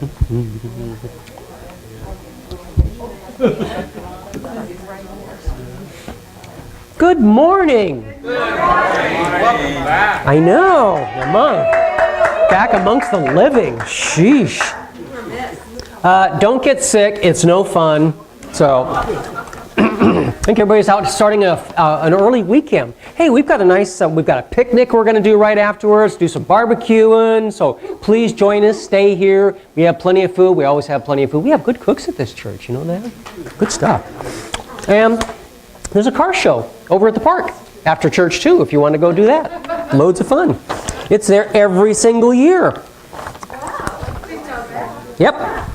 Good morning. Good morning. Welcome back. I know. Back amongst the living. Sheesh. Don't get sick. It's no fun. So, I think everybody's out starting an early weekend. Hey, we've got a picnic we're going to do right afterwards. Do some barbecuing. So please join us. Stay here. We have plenty of food. We always have plenty of food. We have good cooks at this church. You know that? Good stuff. And there's a car show over at the park after church too, if you want to go do that. Loads of fun. It's there every single year. Yep.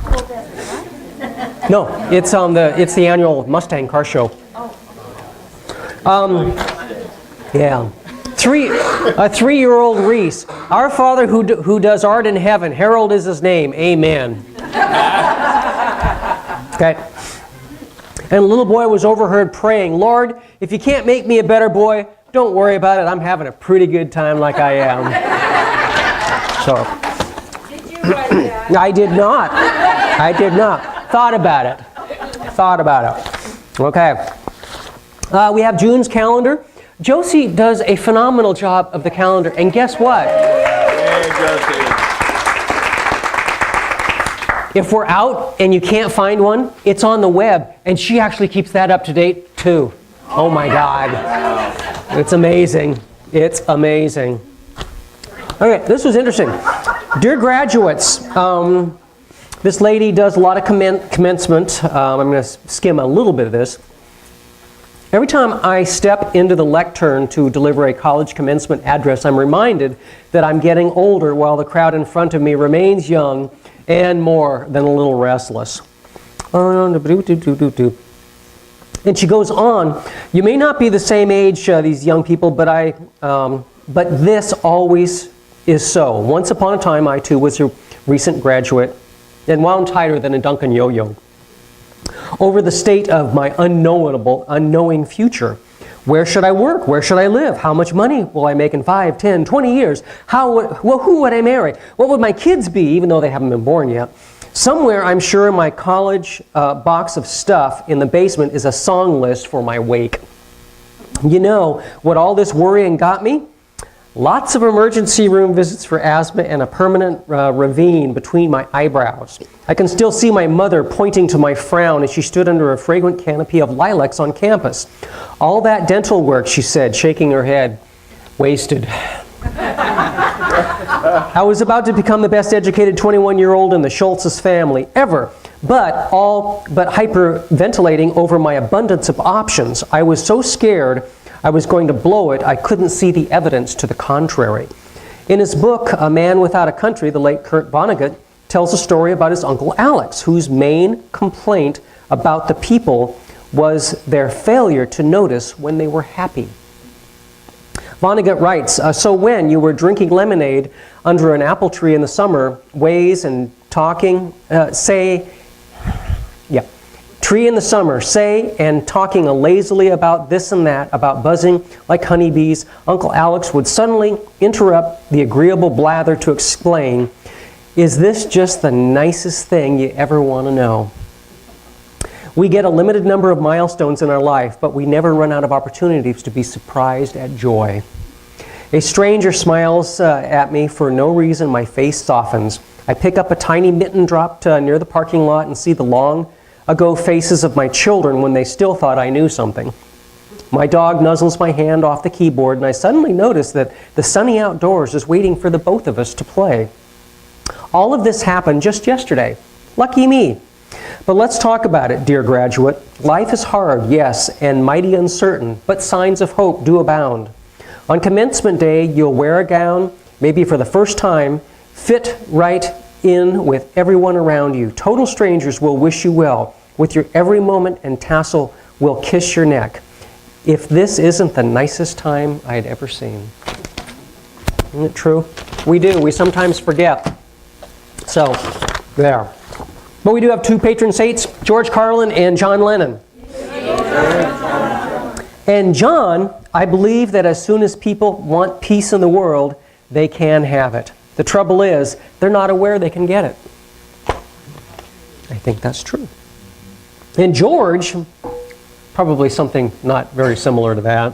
No, it's the annual Mustang car show. Yeah. A 3-year-old Reese. Our Father who does art in heaven, Harold is his name. Amen. Okay. And a little boy was overheard praying, Lord, if you can't make me a better boy, don't worry about it. I'm having a pretty good time like I am. So. Did you write that? I did not. Thought about it. Okay. We have June's calendar. Josie does a phenomenal job of the calendar. And guess what? Hey, Josie. If we're out and you can't find one, it's on the web. And she actually keeps that up to date too. Oh my God. It's amazing. It's amazing. Okay, this was interesting. Dear graduates, this lady does a lot of commencement. I'm going to skim a little bit of this. Every time I step into the lectern to deliver a college commencement address, I'm reminded that I'm getting older while the crowd in front of me remains young and more than a little restless. And she goes on, you may not be the same age, these young people, but this always is so. Once upon a time, I too was a recent graduate and wound tighter than a Duncan yo-yo over the state of my unknowing future. Where should I work? Where should I live? How much money will I make in 5, 10, 20 years? Who would I marry? What would my kids be, even though they haven't been born yet? Somewhere, I'm sure, in my college box of stuff in the basement is a song list for my wake. You know what all this worrying got me? Lots of emergency room visits for asthma and a permanent ravine between my eyebrows. I can still see my mother pointing to my frown as she stood under a fragrant canopy of lilacs on campus. All that dental work, she said, shaking her head, wasted. I was about to become the best educated 21-year-old in the Schultz's family ever, but hyperventilating over my abundance of options. I was so scared I was going to blow it, I couldn't see the evidence to the contrary. In his book, A Man Without a Country, the late Kurt Vonnegut tells a story about his Uncle Alex, whose main complaint about the people was their failure to notice when they were happy. Vonnegut writes, so when you were drinking lemonade under an apple tree in the summer, tree in the summer, say and talking lazily about this and that, about buzzing like honeybees, Uncle Alex would suddenly interrupt the agreeable blather to explain, is this just the nicest thing you ever want to know? We get a limited number of milestones in our life, but we never run out of opportunities to be surprised at joy. A stranger smiles at me for no reason. My face softens. I pick up a tiny mitten dropped near the parking lot and see the long ago faces of my children when they still thought I knew something. My dog nuzzles my hand off the keyboard, and I suddenly notice that the sunny outdoors is waiting for the both of us to play. All of this happened just yesterday. Lucky me. But let's talk about it, dear graduate. Life is hard, yes, and mighty uncertain, but signs of hope do abound. On commencement day, you'll wear a gown, maybe for the first time, fit right in with everyone around you. Total strangers will wish you well. With your every moment and tassel will kiss your neck. If this isn't the nicest time I'd ever seen. Isn't it true? We do. We sometimes forget. So, there. But we do have two patron saints, George Carlin and John Lennon. And John, I believe that as soon as people want peace in the world, they can have it. The trouble is, they're not aware they can get it. I think that's true. And George, probably something not very similar to that.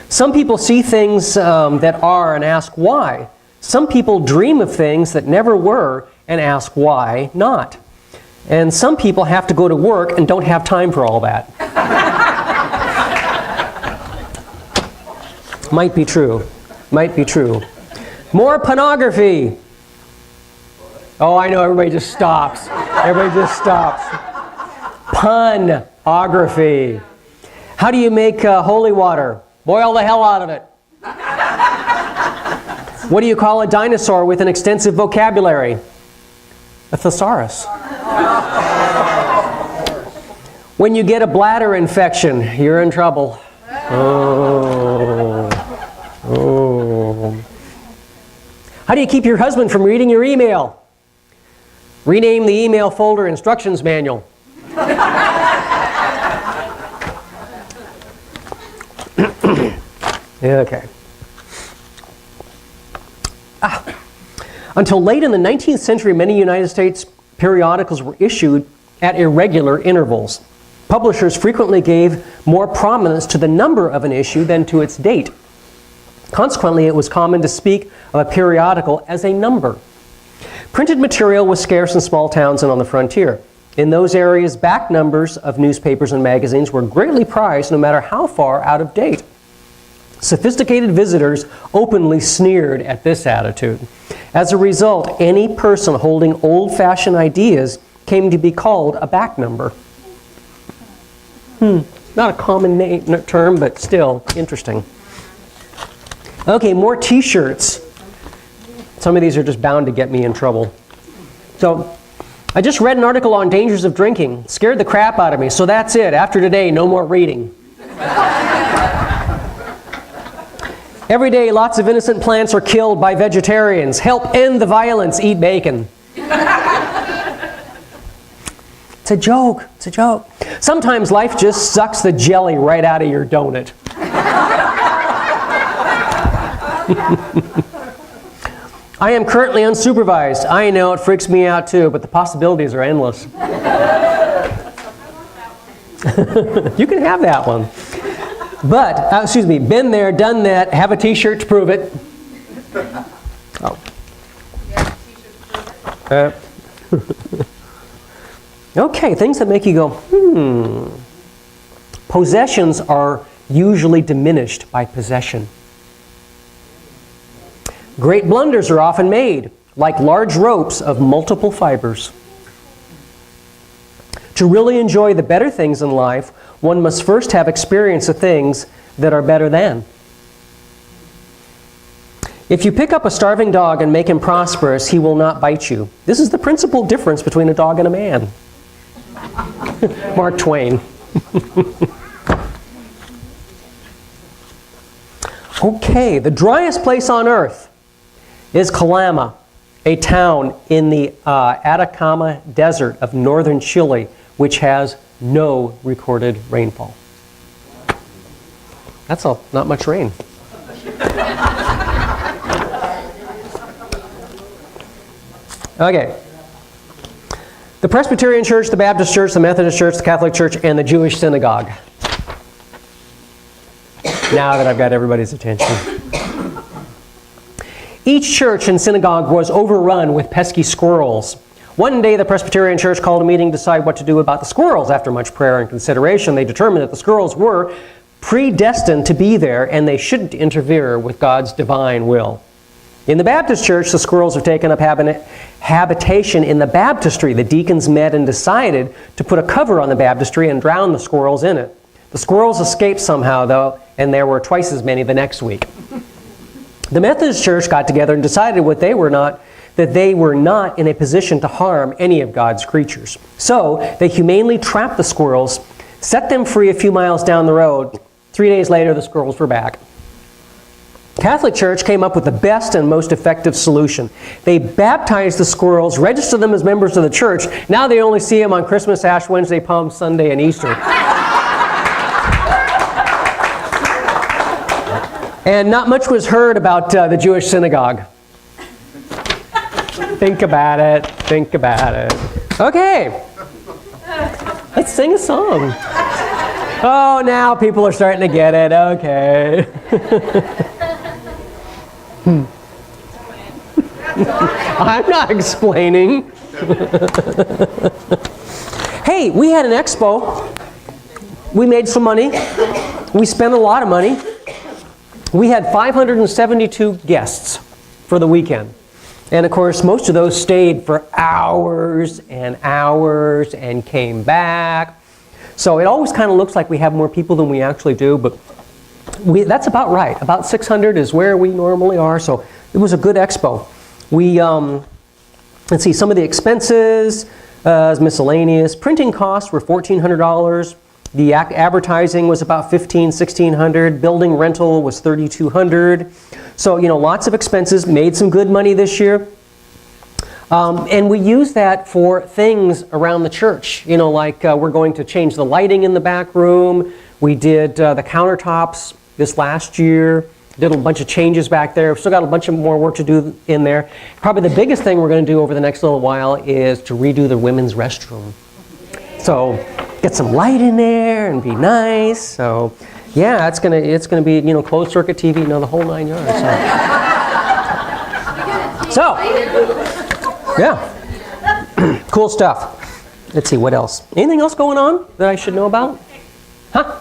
Some people see things that are and ask why. Some people dream of things that never were and ask why not. And some people have to go to work and don't have time for all that. Might be true. Might be true. More pornography. Oh, I know, everybody just stops. Everybody just stops. Punography. How do you make holy water? Boil the hell out of it. What do you call a dinosaur with an extensive vocabulary? A thesaurus. When you get a bladder infection, you're in trouble. Oh. How do you keep your husband from reading your email? Rename the email folder instructions manual. Okay. Until late in the 19th century, many United States periodicals were issued at irregular intervals. Publishers frequently gave more prominence to the number of an issue than to its date. Consequently, it was common to speak of a periodical as a number. Printed material was scarce in small towns and on the frontier. In those areas, back numbers of newspapers and magazines were greatly prized no matter how far out of date. Sophisticated visitors openly sneered at this attitude. As a result, any person holding old-fashioned ideas came to be called a back number. Not a common term, but still interesting. Okay, more t-shirts. Some of these are just bound to get me in trouble. So, I just read an article on dangers of drinking. Scared the crap out of me, so that's it. After today, no more reading. Every day, lots of innocent plants are killed by vegetarians. Help end the violence, eat bacon. It's a joke. It's a joke. Sometimes life just sucks the jelly right out of your donut. I am currently unsupervised. I know, it freaks me out too, but the possibilities are endless. You can have that one. But, excuse me, been there, done that, have a t-shirt to prove it. Oh. Okay, things that make you go, Possessions are usually diminished by possession. Great blunders are often made, like large ropes of multiple fibers. To really enjoy the better things in life, one must first have experience of things that are better than. If you pick up a starving dog and make him prosperous, he will not bite you. This is the principal difference between a dog and a man. Mark Twain. Okay, the driest place on earth is Calama, a town in the Atacama Desert of northern Chile, which has no recorded rainfall. That's not much rain. Okay. The Presbyterian Church, the Baptist Church, the Methodist Church, the Catholic Church, and the Jewish synagogue. Now that I've got everybody's attention. Each church and synagogue was overrun with pesky squirrels. One day the Presbyterian Church called a meeting to decide what to do about the squirrels. After much prayer and consideration, they determined that the squirrels were predestined to be there and they shouldn't interfere with God's divine will. In the Baptist Church, the squirrels have taken up habitation in the baptistry. The deacons met and decided to put a cover on the baptistry and drown the squirrels in it. The squirrels escaped somehow, though, and there were twice as many the next week. The Methodist Church got together and decided that they were not in a position to harm any of God's creatures. So they humanely trapped the squirrels, set them free a few miles down the road. 3 days later, the squirrels were back. Catholic Church came up with the best and most effective solution. They baptized the squirrels, registered them as members of the church. Now they only see them on Christmas, Ash Wednesday, Palm Sunday, and Easter. And not much was heard about the Jewish synagogue. Think about it. Think about it. Okay. Let's sing a song. Oh, now people are starting to get it. Okay. I'm not explaining. Hey, we had an expo. We made some money. We spent a lot of money. We had 572 guests for the weekend. And of course, most of those stayed for hours and hours and came back. So it always kind of looks like we have more people than we actually do, but that's about right. About 600 is where we normally are, so it was a good expo. We, let's see, some of the expenses, miscellaneous. Printing costs were $1,400. The advertising was about $1,500-$1,600. Building rental was $3,200. So, lots of expenses. Made some good money this year. And we use that for things around the church. Like we're going to change the lighting in the back room. We did the countertops this last year. Did a bunch of changes back there. We've still got a bunch of more work to do in there. Probably the biggest thing we're going to do over the next little while is to redo the women's restroom. So get some light in there and be nice. So yeah, it's gonna be closed circuit TV, the whole 9 yards. So yeah, cool stuff. Let's see what else. Anything else going on that I should know about? Huh?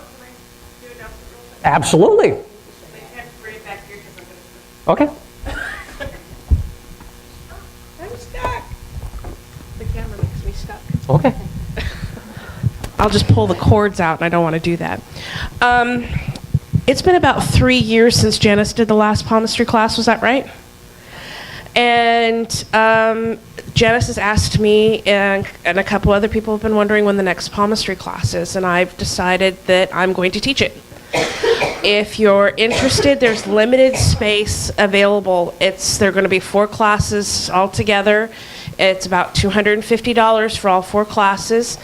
Absolutely. Okay. I'm stuck. The camera makes me stuck. Okay. I'll just pull the cords out, and I don't want to do that. It's been about 3 years since Janice did the last palmistry class. Was that right? And Janice has asked me, and a couple other people have been wondering when the next palmistry class is, and I've decided that I'm going to teach it. If you're interested, there's limited space available. There are going to be 4 classes altogether. It's about $250 for all 4 classes.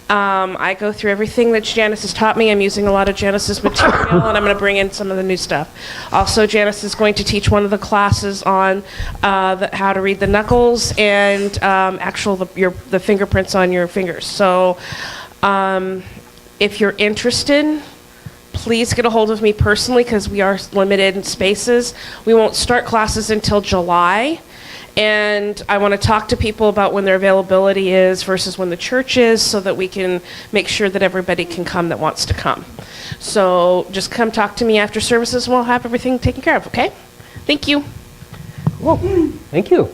I go through everything that Janice has taught me. I'm using a lot of Janice's material, and I'm going to bring in some of the new stuff. Also, Janice is going to teach one of the classes on how to read the knuckles and the fingerprints on your fingers. So if you're interested, please get a hold of me personally because we are limited in spaces. We won't start classes until July. And I want to talk to people about when their availability is versus when the church is so that we can make sure that everybody can come that wants to come. So just come talk to me after services and we'll have everything taken care of, okay? Thank you. Well, thank you.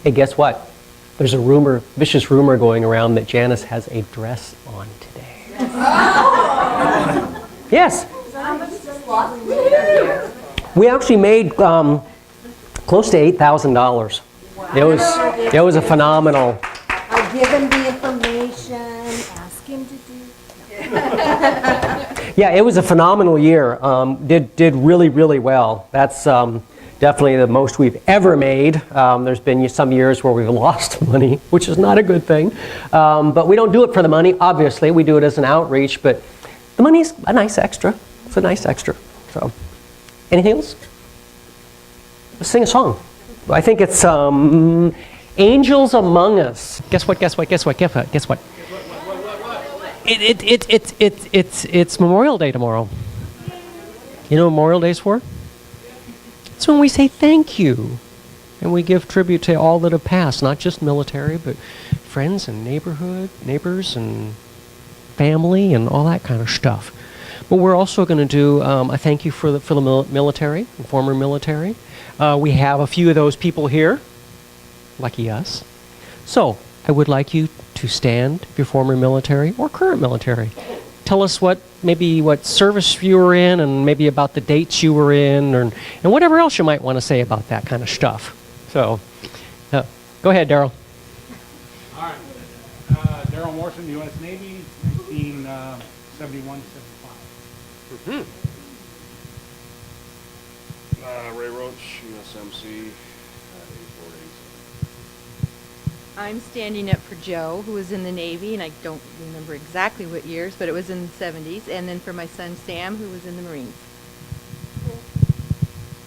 Hey, guess what? There's a vicious rumor going around that Janice has a dress on today. Yes. We actually made close to $8,000. Wow. It was a phenomenal. I'll give him the information, ask him to do. Yeah, it was a phenomenal year. Did really, really well. That's definitely the most we've ever made. There's been some years where we've lost money, which is not a good thing. But we don't do it for the money, obviously. We do it as an outreach, but the money's a nice extra. It's a nice extra. So, anything else? Let's sing a song. I think it's Angels Among Us. Guess what? It's Memorial Day tomorrow. You know what Memorial Day's for? It's when we say thank you. And we give tribute to all that have passed, not just military, but friends and neighbors and family and all that kind of stuff. But we're also going to do a thank you for the military, the former military. We have a few of those people here, lucky us. So I would like you to stand if you're former military or current military. Tell us what service you were in and maybe about the dates you were in and whatever else you might want to say about that kind of stuff. So go ahead, Daryl. All right. Daryl Morrison, U.S. Navy, 1971 to 75. Ray Roach, USMC, 84 I'm standing up for Joe, who was in the Navy, and I don't remember exactly what years, but it was in the 70s. And then for my son Sam, who was in the Marines.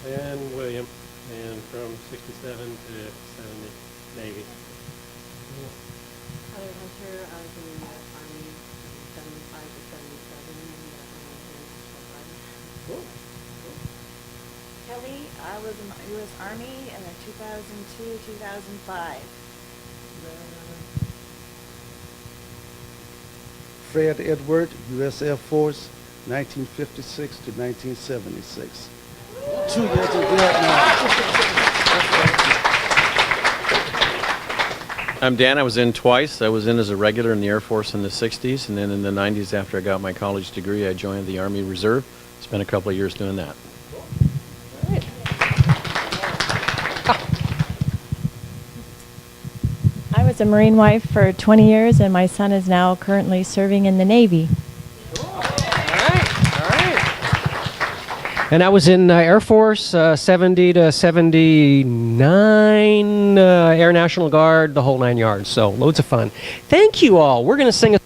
And William, and from 67 to 70, Navy. Heather Hunter, I was in the Army. 75 to 77 in the Air National Guard. Kelly, I was in the U.S. Army in 2002, 2005. Fred Edward, U.S. Air Force, 1956 to 1976. 2 years in Vietnam. I'm Dan. I was in twice. I was in as a regular in the Air Force in the 60s, and then in the 90s after I got my college degree, I joined the Army Reserve. Spent a couple of years doing that. I was a Marine wife for 20 years, and my son is now currently serving in the Navy. And I was in Air Force, 70 to 79, Air National Guard, the whole 9 yards. So loads of fun. Thank you all. We're going to sing a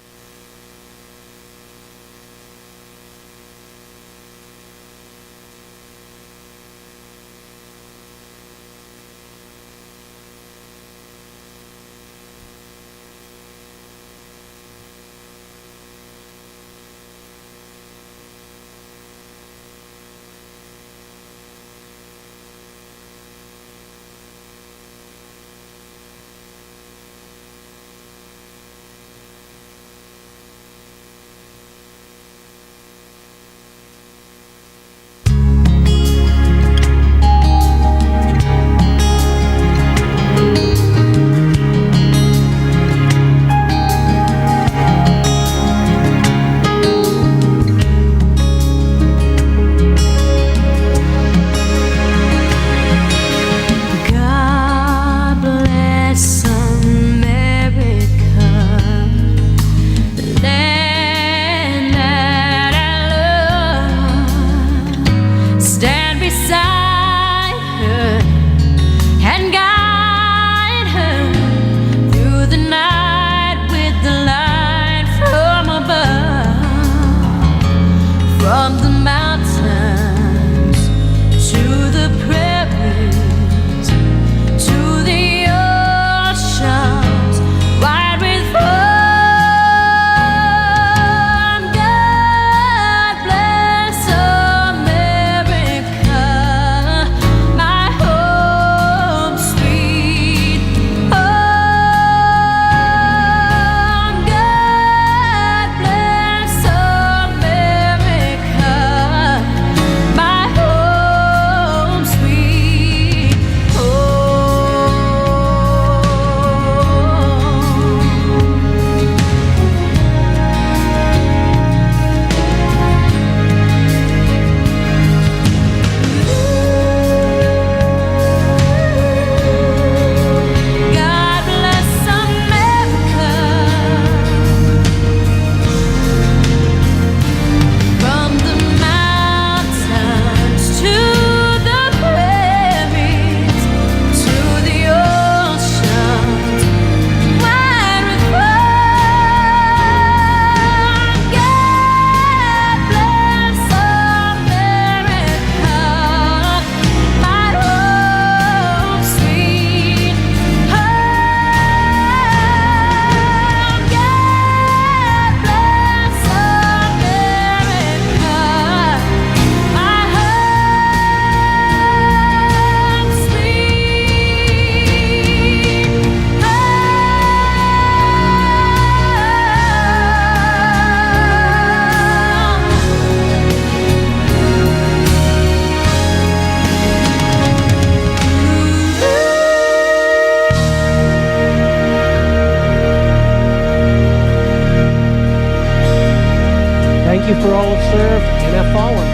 Thank you for all have served and have fallen.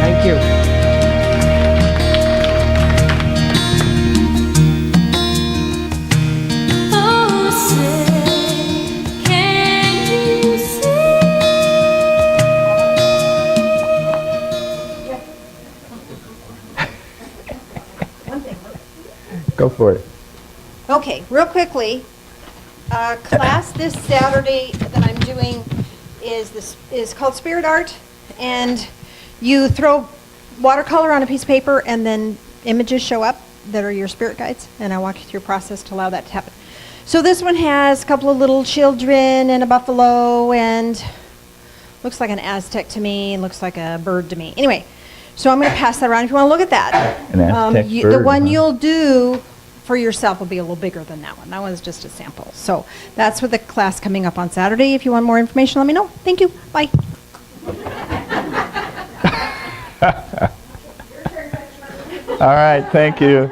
Thank you. Go for it. Okay, real quickly, class this Saturday that I'm doing is called Spirit Art, and you throw watercolor on a piece of paper and then images show up that are your spirit guides, and I walk you through a process to allow that to happen. So this one has a couple of little children and a buffalo and looks like an Aztec to me, looks like a bird to me. Anyway, so I'm going to pass that around if you want to look at that. An Aztec The bird, one huh? you'll do for yourself will be a little bigger than that one. That one's just a sample. So that's with the class coming up on Saturday. If you want more information, let me know. Thank you. Bye. All right, thank you.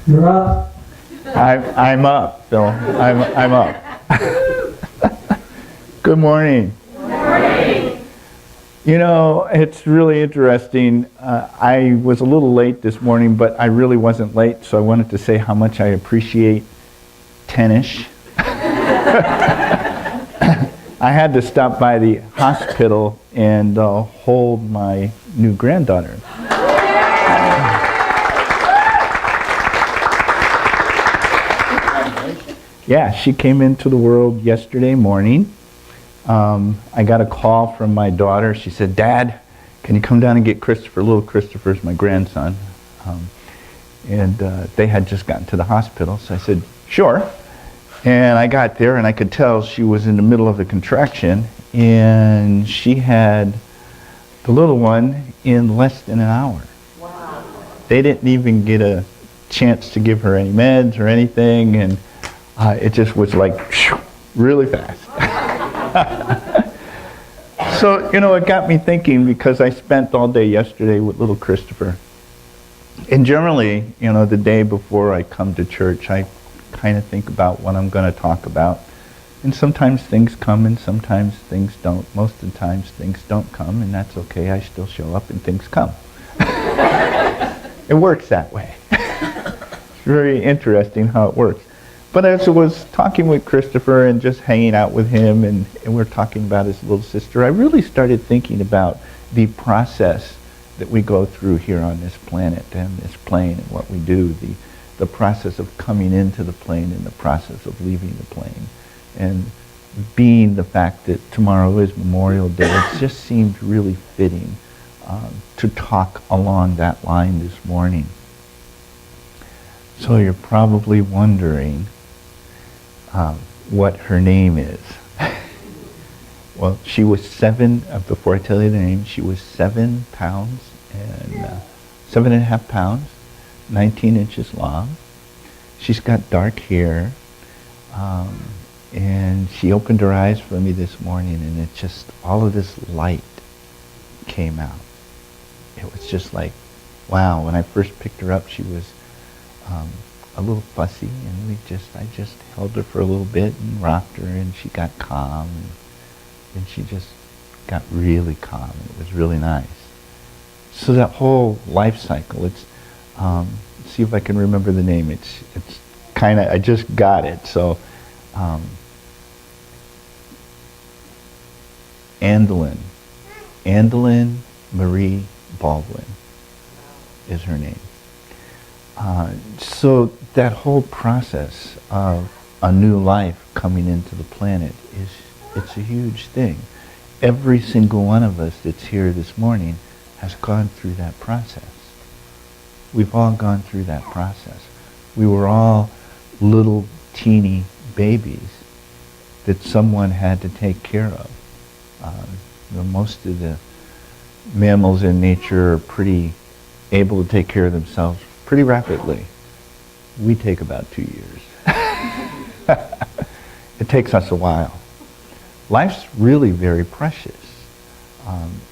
You're up. I'm up, Phil. I'm up. Good morning. Good morning. You know, it's really interesting. I was a little late this morning, but I really wasn't late, so I wanted to say how much I appreciate tennis. I had to stop by the hospital and hold my new granddaughter. Yeah, she came into the world yesterday morning. I got a call from my daughter. She said, "Dad, can you come down and get Christopher?" Little Christopher's my grandson. And they had just gotten to the hospital, so I said, "Sure." And I got there, and I could tell she was in the middle of the contraction, and she had the little one in less than an hour. Wow. They didn't even get a chance to give her any meds or anything, and it just was like really fast. So, you know, it got me thinking because I spent all day yesterday with little Christopher. And generally, you know, the day before I come to church, I kind of think about what I'm going to talk about. And sometimes things come and sometimes things don't. Most of the times things don't come, and that's okay. I still show up and things come. It works that way. It's very interesting how it works. But as I was talking with Christopher and just hanging out with him, and we're talking about his little sister, I really started thinking about the process that we go through here on this planet and this plane and what we do, the process of coming into the plane and the process of leaving the plane. And being the fact that tomorrow is Memorial Day, it just seemed really fitting to talk along that line this morning. So you're probably wondering what her name is. Well, she was before I tell you the name, she was 7 pounds and 7.5 pounds, 19 inches long. She's got dark hair, and she opened her eyes for me this morning, and it just, all of this light came out. It was just like, wow. When I first picked her up, she was a little fussy, and I just held her for a little bit and rocked her, and she got calm, and she just got really calm. It was really nice. So that whole life cycle, it's, see if I can remember the name. It's kind of, I just got it. So, Andelin Marie Baldwin is her name. So that whole process of a new life coming into the planet it's a huge thing. Every single one of us that's here this morning has gone through that process. We've all gone through that process. We were all little teeny babies that someone had to take care of. Most of the mammals in nature are pretty able to take care of themselves pretty rapidly. We take about 2 years. It takes us a while. Life's really very precious.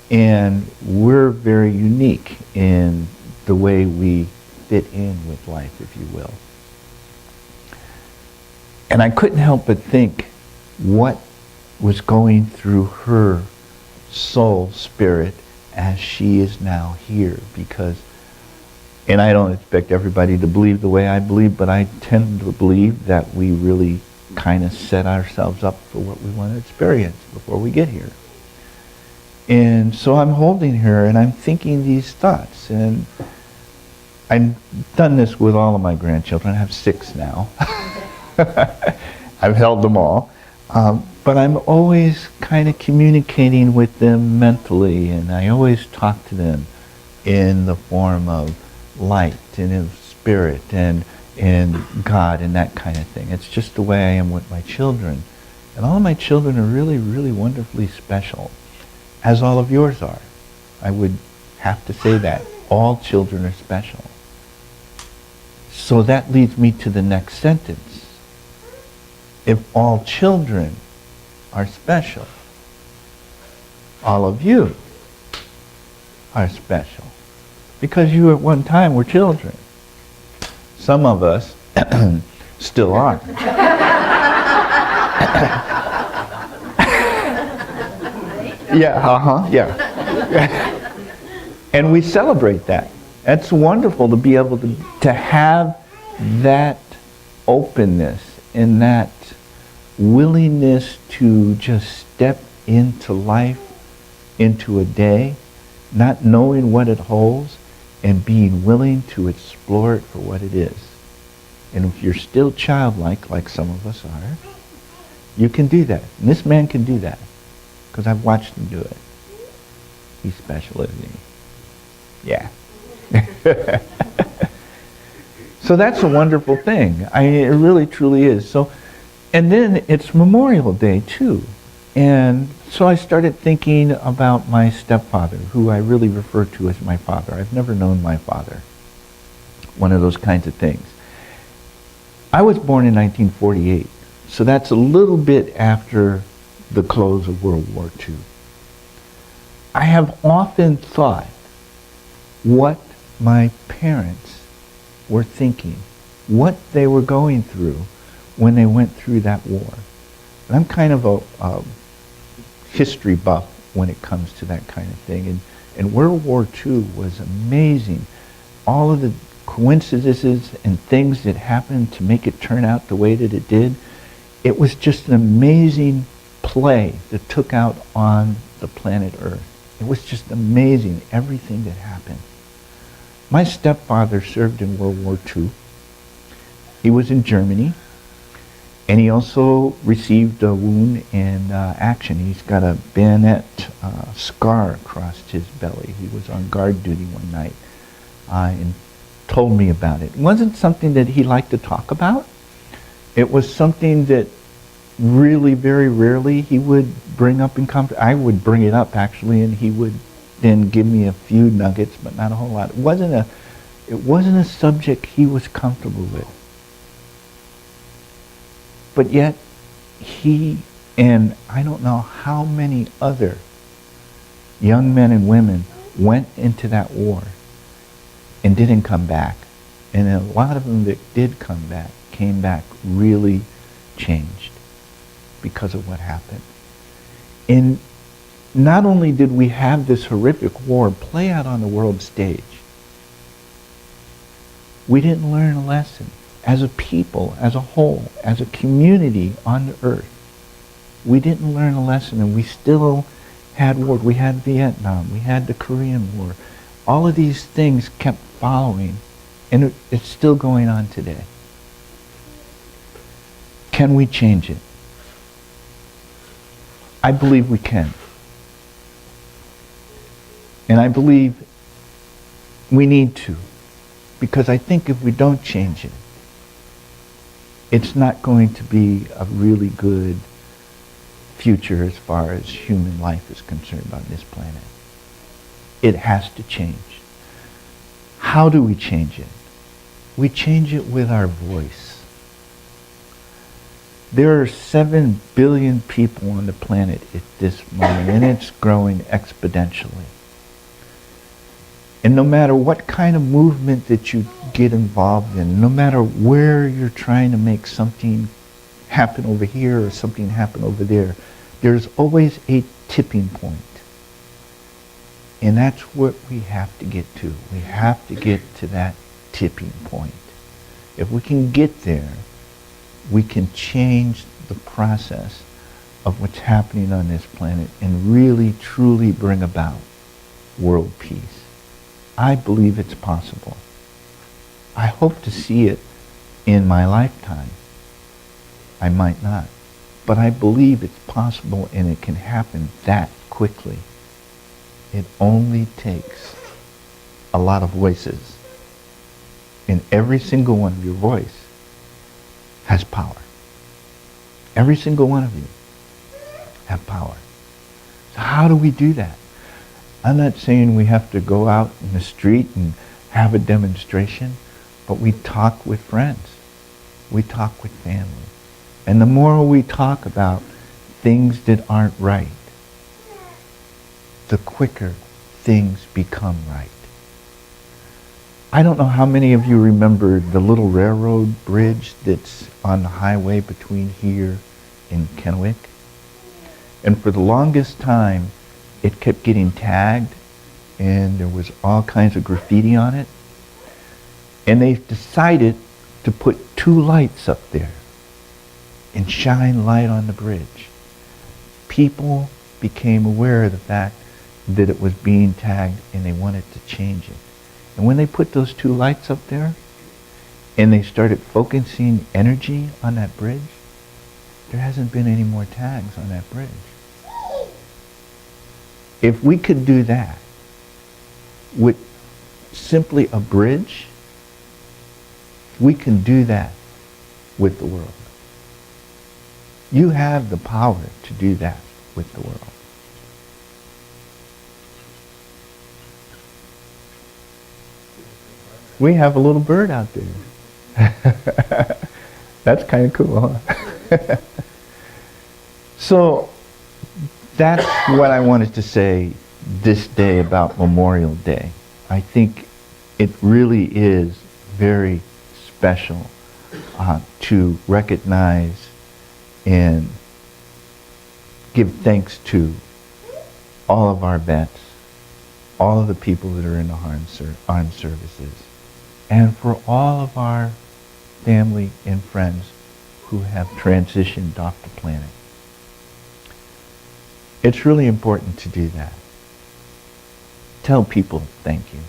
And we're very unique in the way we fit in with life, if you will. And I couldn't help but think what was going through her soul spirit as she is now here, because, and I don't expect everybody to believe the way I believe, but I tend to believe that we really kind of set ourselves up for what we want to experience before we get here. And so I'm holding her and I'm thinking these thoughts, and I've done this with all of my grandchildren. I have 6 now. I've held them all. But I'm always kind of communicating with them mentally, and I always talk to them in the form of light and of spirit, and and God and that kind of thing. It's just the way I am with my children. And all of my children are really, really wonderfully special, as all of yours are. I would have to say that. All children are special. So that leads me to the next sentence. If all children are special, all of you are special. Because you at one time were children. Some of us still are. Yeah. And we celebrate that. That's wonderful to be able to have that openness and that willingness to just step into life, into a day, not knowing what it holds, and being willing to explore it for what it is. And if you're still childlike, like some of us are, you can do that. And this man can do that, because I've watched him do it. He's special, isn't he? Yeah. So that's a wonderful thing. It really, truly is. So, and then it's Memorial Day, too. And so I started thinking about my stepfather, who I really refer to as my father. I've never known my father. One of those kinds of things. I was born in 1948, so that's a little bit after the close of World War II. I have often thought what my parents were thinking, what they were going through when they went through that war. And I'm kind of a history buff when it comes to that kind of thing. And World War II was amazing. All of the coincidences and things that happened to make it turn out the way that it did. It was just an amazing play that took out on the planet Earth. It was just amazing, everything that happened. My stepfather served in World War II. He was in Germany. And he also received a wound in action. He's got a bayonet scar across his belly. He was on guard duty one night and told me about it. It wasn't something that he liked to talk about. It was something that really very rarely he would bring up in conversation. I would bring it up actually, and he would then give me a few nuggets, but not a whole lot. It wasn't a subject he was comfortable with. But yet, he and I don't know how many other young men and women went into that war and didn't come back. And a lot of them that did come back, came back really changed because of what happened. And not only did we have this horrific war play out on the world stage, we didn't learn a lesson. As a people, as a whole, as a community on the earth, we didn't learn a lesson, and we still had wars. We had Vietnam, we had the Korean War. All of these things kept following, and it's still going on today. Can we change it? I believe we can. And I believe we need to, because I think if we don't change it, it's not going to be a really good future as far as human life is concerned on this planet. It has to change. How do we change it? We change it with our voice. There are 7 billion people on the planet at this moment, and it's growing exponentially. And no matter what kind of movement that you get involved in, no matter where you're trying to make something happen over here or something happen over there, there's always a tipping point. And that's what we have to get to. We have to get to that tipping point. If we can get there, we can change the process of what's happening on this planet and really, truly bring about world peace. I believe it's possible. I hope to see it in my lifetime. I might not. But I believe it's possible, and it can happen that quickly. It only takes a lot of voices in every single one of your voice has power. Every single one of you have power. So how do we do that? I'm not saying we have to go out in the street and have a demonstration, but we talk with friends. We talk with family. And the more we talk about things that aren't right, the quicker things become right. I don't know how many of you remember the little railroad bridge that's on the highway between here and Kennewick. And for the longest time, it kept getting tagged, and there was all kinds of graffiti on it. And they decided to put 2 lights up there and shine light on the bridge. People became aware of the fact that it was being tagged, and they wanted to change it. And when they put those 2 lights up there, and they started focusing energy on that bridge, there hasn't been any more tags on that bridge. If we could do that with simply a bridge, we can do that with the world. You have the power to do that with the world. We have a little bird out there. That's kind of cool, huh? So that's what I wanted to say this day about Memorial Day. I think it really is very special to recognize and give thanks to all of our vets, all of the people that are in the armed services, and for all of our family and friends who have transitioned off the planet. It's really important to do that. Tell people thank you.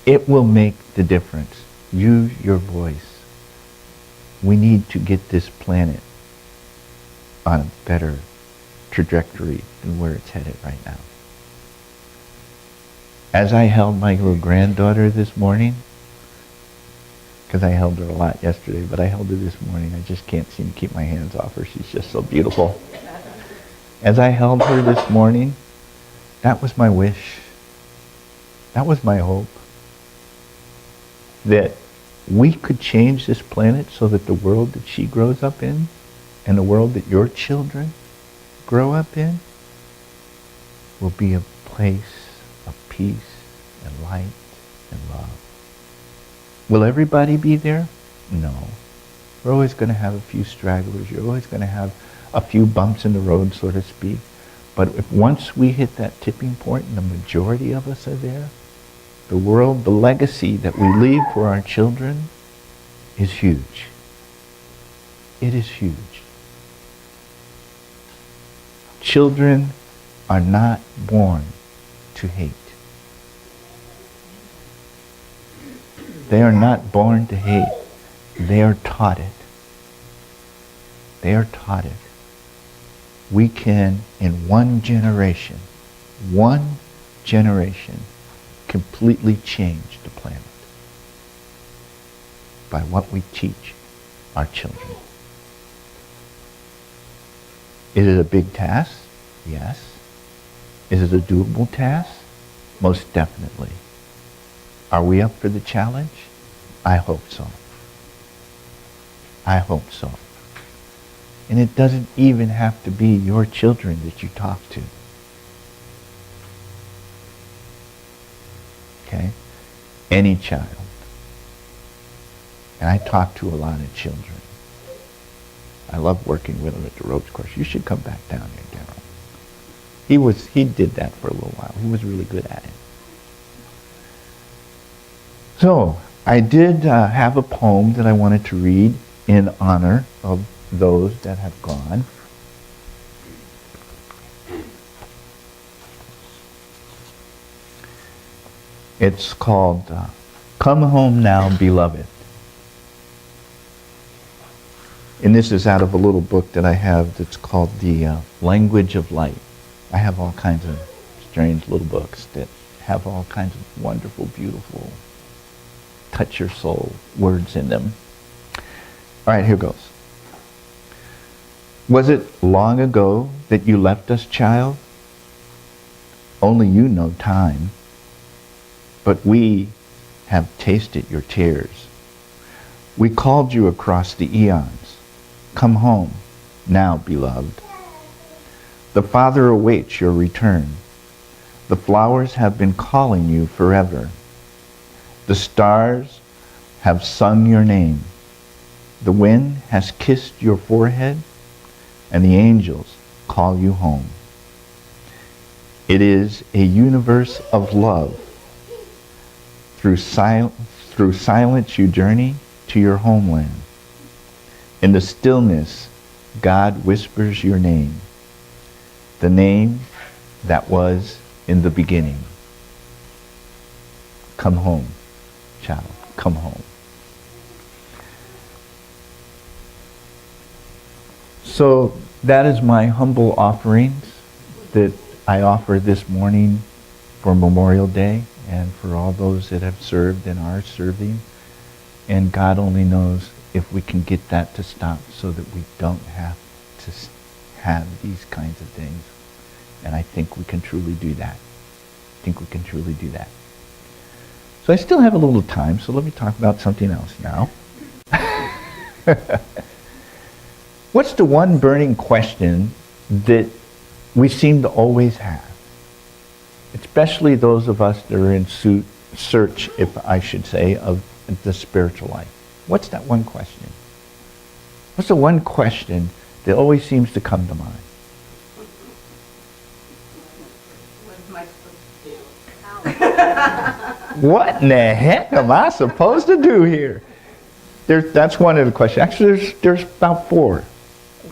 It will make the difference. Use your voice. We need to get this planet on a better trajectory than where it's headed right now. As I held my little granddaughter this morning, because I held her a lot yesterday, but I held her this morning. I just can't seem to keep my hands off her. She's just so beautiful. As I held her this morning, that was my wish. That was my hope. That we could change this planet so that the world that she grows up in and the world that your children grow up in will be a place of peace and light and love. Will everybody be there? No. We're always going to have a few stragglers. You're always going to have a few bumps in the road, so to speak. But if once we hit that tipping point and the majority of us are there, the world, the legacy that we leave for our children is huge. It is huge. Children are not born to hate. They are not born to hate. They are taught it. They are taught it. We can, in one generation, completely change the planet by what we teach our children. Is it a big task? Yes. Is it a doable task? Most definitely. Are we up for the challenge? I hope so. I hope so. And it doesn't even have to be your children that you talk to. Okay? Any child. And I talk to a lot of children. I love working with them at the ropes course. You should come back down here, Daryl. He did that for a little while. He was really good at it. So, I did have a poem that I wanted to read in honor of those that have gone. It's called Come Home Now, Beloved. And this is out of a little book that I have that's called The Language of Light. I have all kinds of strange little books that have all kinds of wonderful, beautiful touch your soul words in them. All right, here goes. Was it long ago that you left us, child? Only you know time. But we have tasted your tears. We called you across the eons. Come home, now, beloved. The Father awaits your return. The flowers have been calling you forever. The stars have sung your name. The wind has kissed your forehead, and the angels call you home. It is a universe of love. Through silence you journey to your homeland. In the stillness, God whispers your name, the name that was in the beginning. Come home, child, come home. So that is my humble offerings that I offer this morning for Memorial Day and for all those that have served and are serving. And God only knows if we can get that to stop so that we don't have to have these kinds of things. And I think we can truly do that. I think we can truly do that. So I still have a little time, so let me talk about something else now. What's the one burning question that we seem to always have? Especially those of us that are in search, if I should say, of the spiritual life. What's that one question? What's the one question that always seems to come to mind? What am I supposed to do? What in the heck am I supposed to do here? That's one of the questions. Actually, there's about four.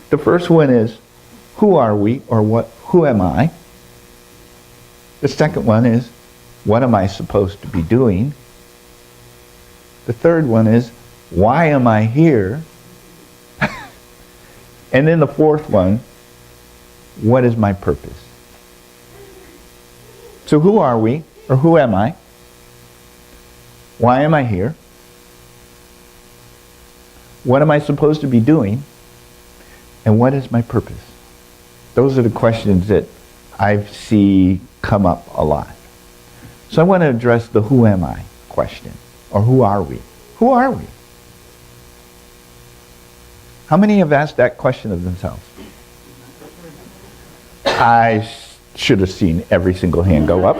The first one is, who are we, or who am I? The second one is, what am I supposed to be doing? The third one is, why am I here? And then the fourth one, what is my purpose? So who are we, or who am I? Why am I here? What am I supposed to be doing? And what is my purpose? Those are the questions that I see come up a lot. So I want to address the who am I question, or who are we? Who are we? How many have asked that question of themselves? I should have seen every single hand go up.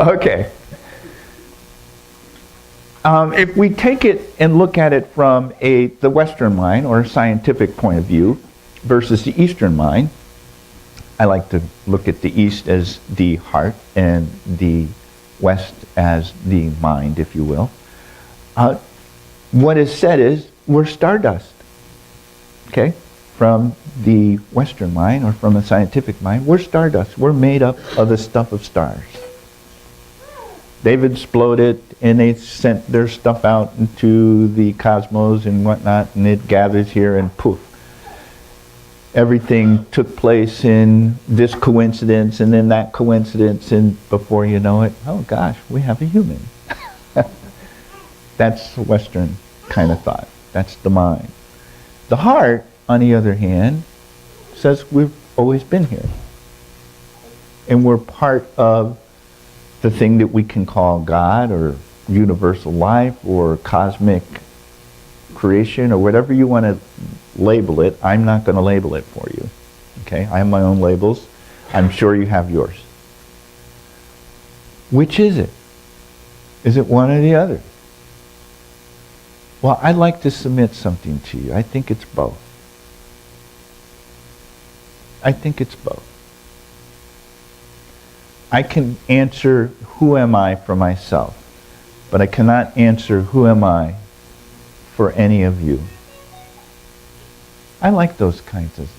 Okay. If we take it and look at it from the Western mind or scientific point of view versus the Eastern mind, I like to look at the East as the heart and the West as the mind, if you will. What is said is we're stardust. Okay? From the Western mind or from a scientific mind, we're stardust. We're made up of the stuff of stars. They've exploded and they sent their stuff out into the cosmos and whatnot, and it gathers here and poof. Everything took place in this coincidence and then that coincidence, and before you know it, oh gosh, we have a human. That's a Western kind of thought. That's the mind. The heart, on the other hand, says we've always been here. And we're part of the thing that we can call God or universal life or cosmic creation or whatever you want to label it. I'm not going to label it for you. Okay? I have my own labels. I'm sure you have yours. Which is it? Is it one or the other? Well, I'd like to submit something to you. I think it's both. I think it's both. I can answer who am I for myself, but I cannot answer who am I for any of you. I like those kinds of...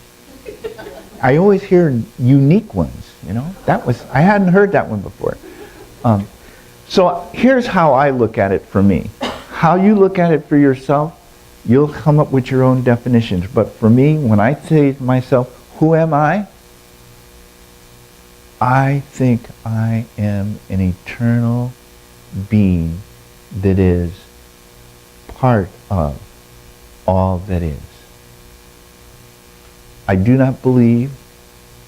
I always hear unique ones, you know? I hadn't heard that one before. So here's how I look at it for me. How you look at it for yourself, you'll come up with your own definitions. But for me, when I say to myself, who am I? I think I am an eternal being that is part of all that is. I do not believe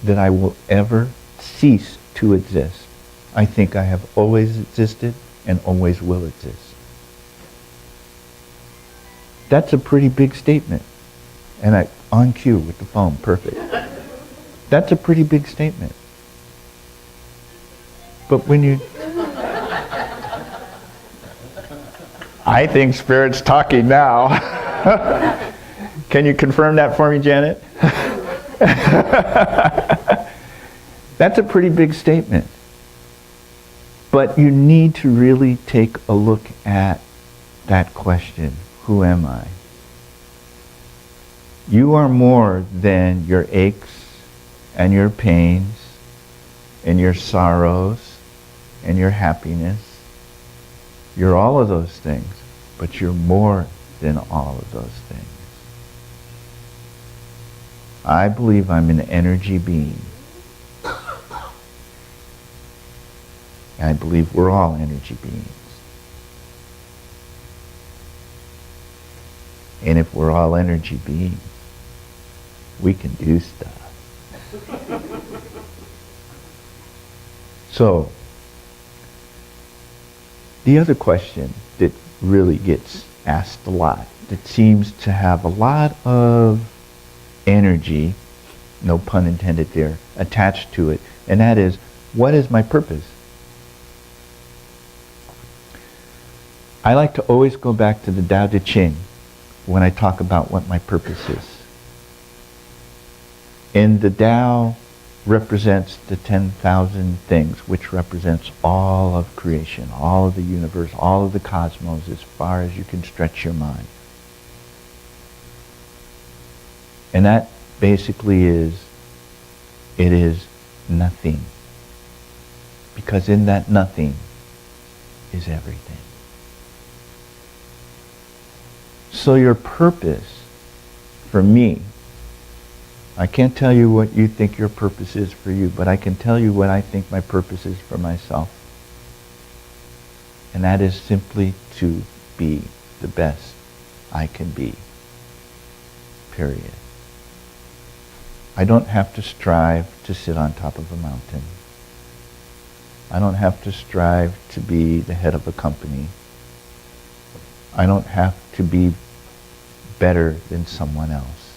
that I will ever cease to exist. I think I have always existed and always will exist. That's a pretty big statement. And on cue with the phone, perfect. That's a pretty big statement. But when you... I think Spirit's talking now. Can you confirm that for me, Janet? That's a pretty big statement. But you need to really take a look at that question, who am I? You are more than your aches and your pains and your sorrows and your happiness. You're all of those things, but you're more than all of those things. I believe I'm an energy being. I believe we're all energy beings. And if we're all energy beings, we can do stuff. So, the other question that really gets asked a lot, that seems to have a lot of energy, no pun intended there, attached to it, and that is, what is my purpose? I like to always go back to the Tao Te Ching when I talk about what my purpose is. And the Tao represents the 10,000 things, which represents all of creation, all of the universe, all of the cosmos, as far as you can stretch your mind. And that basically is, it is nothing. Because in that nothing is everything. So your purpose, for me, I can't tell you what you think your purpose is for you, but I can tell you what I think my purpose is for myself. And that is simply to be the best I can be. Period. I don't have to strive to sit on top of a mountain. I don't have to strive to be the head of a company. I don't have to be better than someone else.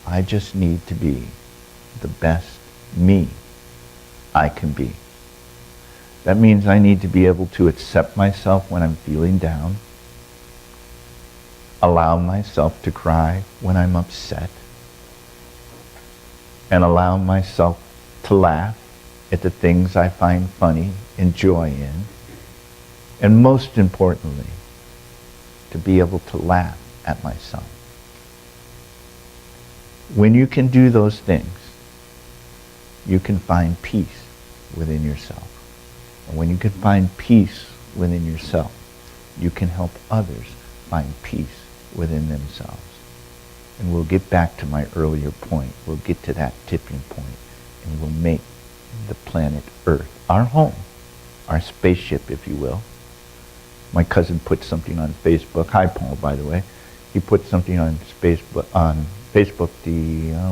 I just need to be the best me I can be. That means I need to be able to accept myself when I'm feeling down, allow myself to cry when I'm upset, and allow myself to laugh at the things I find funny and joy in, and most importantly, to be able to laugh at myself. When you can do those things, you can find peace within yourself. And when you can find peace within yourself, you can help others find peace within themselves. And we'll get back to my earlier point. We'll get to that tipping point, and we'll make the planet Earth our home, our spaceship, if you will. My cousin put something on Facebook. Hi, Paul, by the way. He put something on Facebook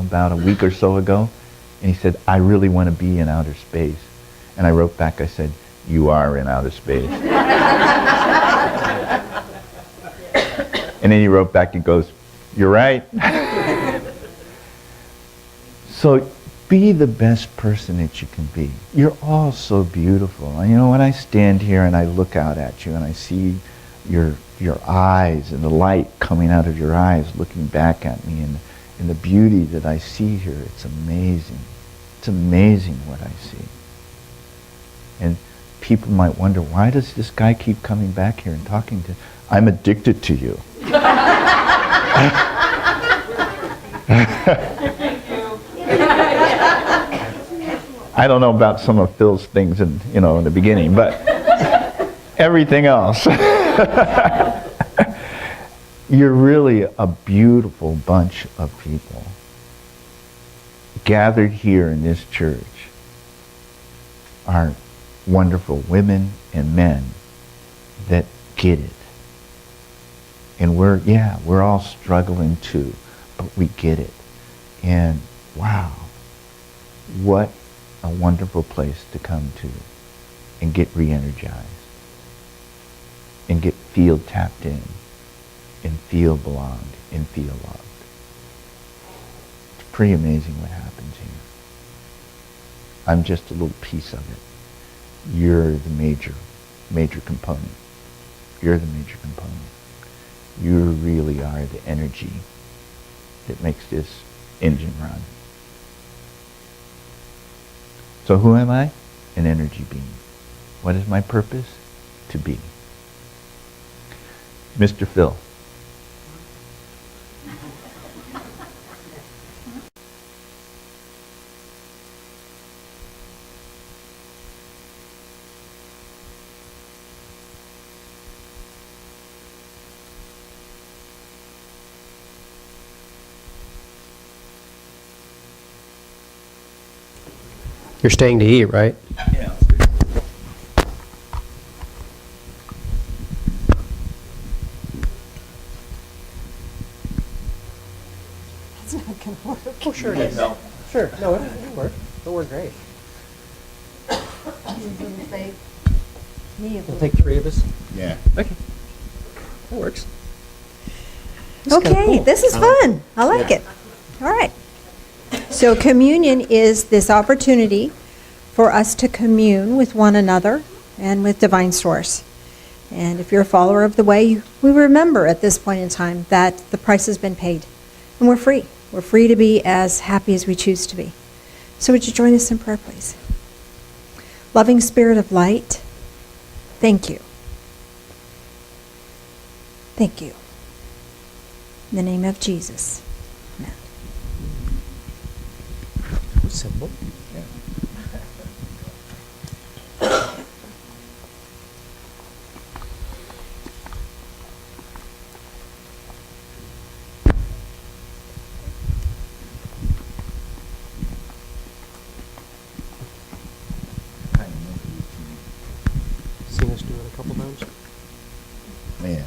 about a week or so ago, and he said, I really want to be in outer space. And I wrote back, I said, you are in outer space. And then he wrote back, he goes, you're right. So be the best person that you can be. You're all so beautiful. And you know, when I stand here and I look out at you and I see your eyes and the light coming out of your eyes looking back at me, and the beauty that I see here, it's amazing. It's amazing what I see. And people might wonder, why does this guy keep coming back here and talking to... I'm addicted to you. I don't know about some of Phil's things in the beginning, but everything else. You're really a beautiful bunch of people gathered here in this church are wonderful women and men that get it. And we're all struggling too, but we get it. And wow, what a wonderful place to come to and get re-energized and feel tapped in and feel belonged and feel loved. It's pretty amazing what happens here. I'm just a little piece of it. You're the major component. You're the major component. You really are the energy that makes this engine run. So who am I? An energy being. What is my purpose? To be. Mr. Phil. You're staying to eat, right? Yeah. It's not going to work. Oh, sure it is. No. Sure. No, it'll work. It'll work great. It'll take 3 of us. Yeah. Okay. That works. This is kinda Okay, cool. this is fun. I like it. All right. So communion is this opportunity for us to commune with one another and with Divine Source. And if you're a follower of the way, we remember at this point in time that the price has been paid. And we're free. We're free to be as happy as we choose to be. So would you join us in prayer, please? Loving Spirit of Light, thank you. Thank you. In the name of Jesus. Amen. Simple. Seen us do it a couple times. Yeah.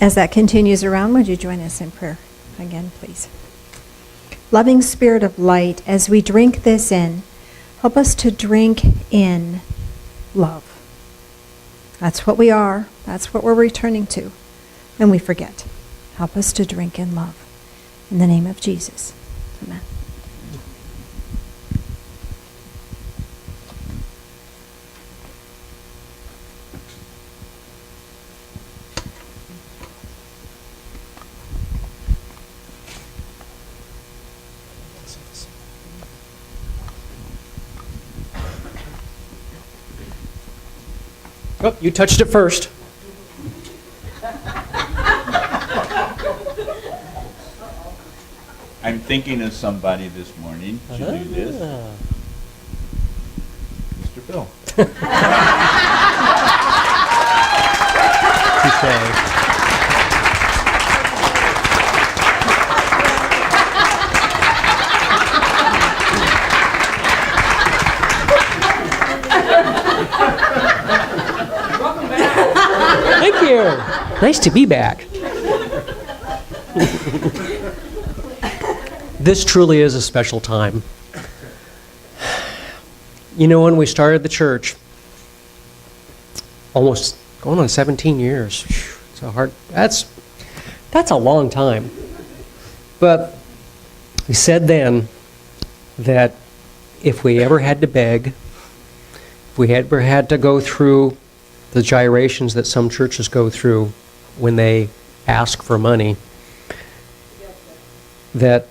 As that continues around, would you join us in prayer again, please? Loving Spirit of Light, as we drink this in, help us to drink in love. That's what we are. That's what we're returning to. And we forget. Help us to drink in love. In the name of Jesus. Amen. Oh, you touched it first. I'm thinking of somebody this morning to do this. Mr. Phil. Thank you. Nice to be back. This truly is a special time. You know, when we started the church, almost going on 17 years, it's a hard, that's a long time. But we said then that if we ever had to beg, if we ever had to go through the gyrations that some churches go through when they ask for money, that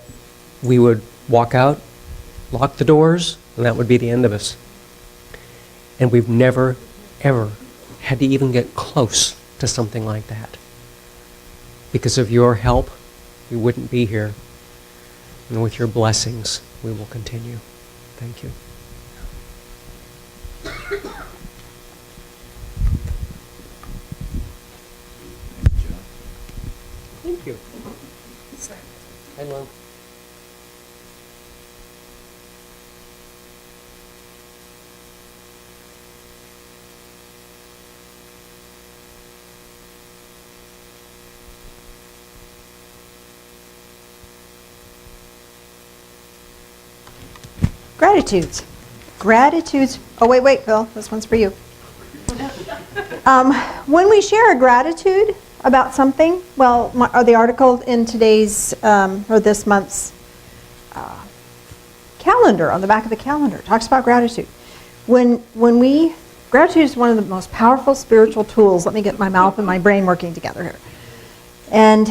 we would walk out, lock the doors, and that would be the end of us. And we've never, ever had to even get close to something like that. Because of your help, we wouldn't be here. And with your blessings, we will continue. Thank you. Thank you. Hi, Lon. Gratitudes. Gratitudes. Oh, wait, Phil. This one's for you. When we share a gratitude about something, well, the article in today's, or this month's calendar, on the back of the calendar, talks about gratitude. Gratitude is one of the most powerful spiritual tools. Let me get my mouth and my brain working together here. And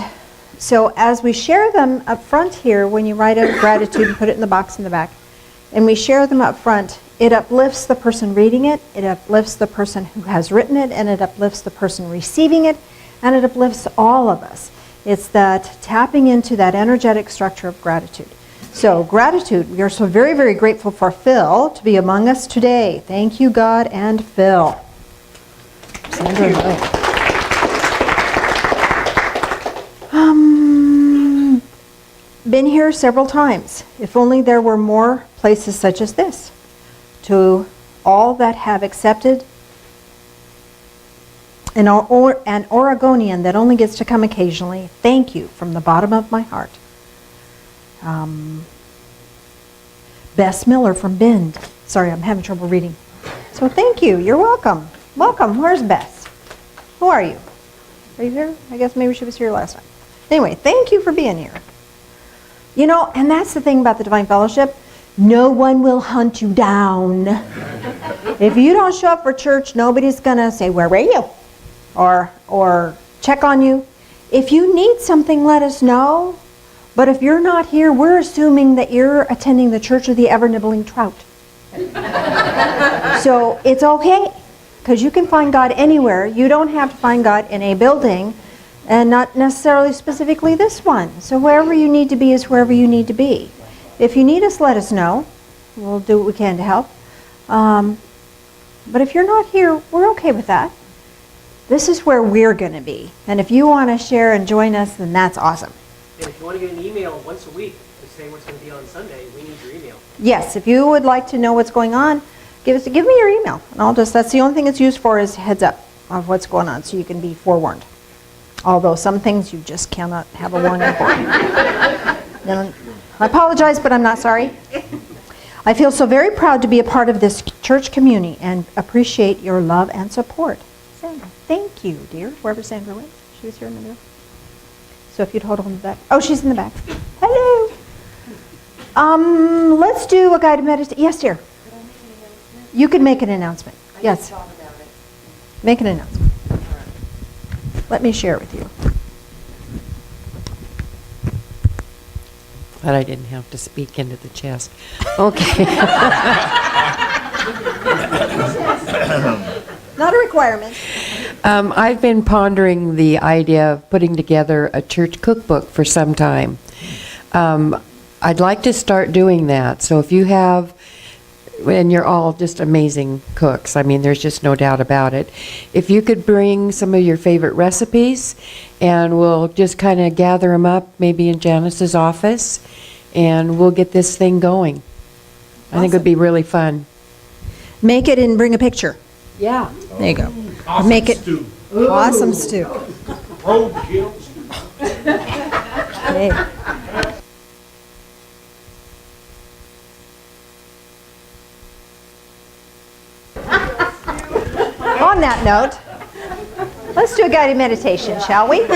so as we share them up front here, when you write a gratitude and put it in the box in the back, and we share them up front, it uplifts the person reading it, it uplifts the person who has written it, and it uplifts the person receiving it, and it uplifts all of us. It's that tapping into that energetic structure of gratitude. So gratitude, we are so very, very grateful for Phil to be among us today. Thank you, God and Phil. Sandra, been here several times. If only there were more places such as this. To all that have accepted an Oregonian that only gets to come occasionally, thank you from the bottom of my heart. Bess Miller from Bend. Sorry, I'm having trouble reading. So thank you. You're welcome. Welcome. Where's Bess? Who are you? Are you here? I guess maybe she was here last time. Anyway, thank you for being here. You know, and that's the thing about the Divine Fellowship. No one will hunt you down. If you don't show up for church, nobody's going to say, where were you? Or check on you. If you need something, let us know. But if you're not here, we're assuming that you're attending the Church of the Ever-Nibbling Trout. So it's okay, because you can find God anywhere. You don't have to find God in a building, and not necessarily specifically this one. So wherever you need to be is wherever you need to be. If you need us, let us know. We'll do what we can to help. But if you're not here, we're okay with that. This is where we're going to be. And if you want to share and join us, then that's awesome. And if you want to get an email once a week to say what's going to be on Sunday, we need your email. Yes, if you would like to know what's going on, give me your email. And that's the only thing it's used for, is heads up of what's going on, so you can be forewarned. Although some things you just cannot have a warning for. Then I apologize, but I'm not sorry. I feel so very proud to be a part of this church community and appreciate your love and support. Sandra, thank you, dear. Wherever Sandra went, she was here in the middle. So if you'd hold on the back. Oh, she's in the back. Hello. Let's do a guided meditation. Yes, dear. You could make an announcement. Yes. Make an announcement. Let me share it with you. But I didn't have to speak into the chest. Okay. Not a requirement. I've been pondering the idea of putting together a church cookbook for some time. I'd like to start doing that. So if you have, and you're all just amazing cooks, I mean, there's just no doubt about it. If you could bring some of your favorite recipes, and we'll just kind of gather them up, maybe in Janice's office, and we'll get this thing going. I think it would be really fun. Make it and bring a picture. Yeah. There you go. Awesome Make it stew. awesome stew. Road kill stew. Okay. On that note, let's do a guided meditation, shall we?